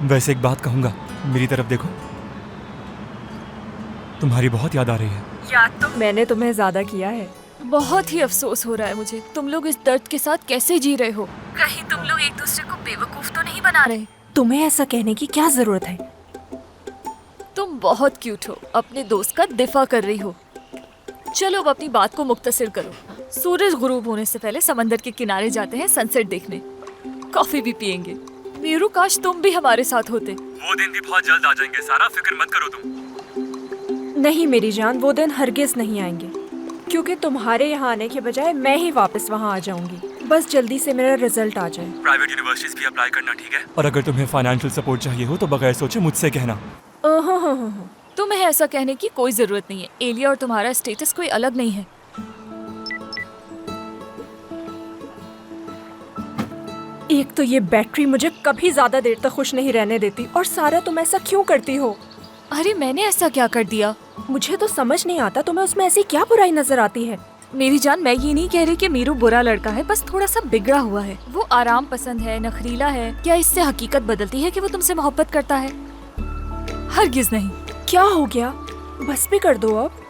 वैसे एक बात कहूँगा, मेरी तरफ देखो। तुम्हारी बहुत याद आ रही है। याद तो मैंने तुम्हें ज्यादा किया है। बहुत ही अफसोस हो रहा है मुझे। तुम लोग इस दर्द के साथ कैसे जी रहे हो? कहीं तुम लोग एक दूसरे को बेवकूफ तो नहीं बना रहे? तुम्हें ऐसा कहने की क्या जरूरत है? तुम बहुत क्यूट हो, अपने दोस्त का दिफा कर रही हो। चलो अब अपनी बात को मुख्तसर करो। सूरज गुरूब होने से पहले समंदर के किनारे जाते हैं सनसेट देखने। कॉफी भी पियेंगे। मीरू, काश तुम भी हमारे साथ होते। वो दिन भी बहुत जल्द आ जाएंगे सारा, फिक्र मत करो तुम। नहीं मेरी जान, वो दिन हरगिज नहीं आएंगे, क्योंकि तुम्हारे यहाँ आने के बजाय मैं ही वापस वहाँ आ जाऊंगी। बस जल्दी से मेरा रिजल्ट आ जाए। प्राइवेट यूनिवर्सिटीज भी अप्लाई करना, ठीक है? और अगर तुम्हें फाइनेंशियल सपोर्ट चाहिए हो तो बगैर सोचे मुझसे कहना। तुम्हें ऐसा कहने की कोई जरूरत नहीं है। एलिया और तुम्हारा स्टेटस कोई अलग नहीं है। एक तो ये बैटरी मुझे कभी ज्यादा देर तक खुश नहीं रहने देती, और सारा तुम ऐसा क्यों करती हो? अरे मैंने ऐसा क्या कर दिया? मुझे तो समझ नहीं आता तुम्हें उसमें ऐसी क्या बुराई नजर आती है। मेरी जान, मैं ये नहीं कह रही कि मीरू बुरा लड़का है, बस थोड़ा सा बिगड़ा हुआ है। वो आराम पसंद है, नखरीला है। क्या इससे हकीकत बदलती है कि वो तुमसे मोहब्बत करता है? हरगिज नहीं। क्या हो गया? बस भी कर दो अब।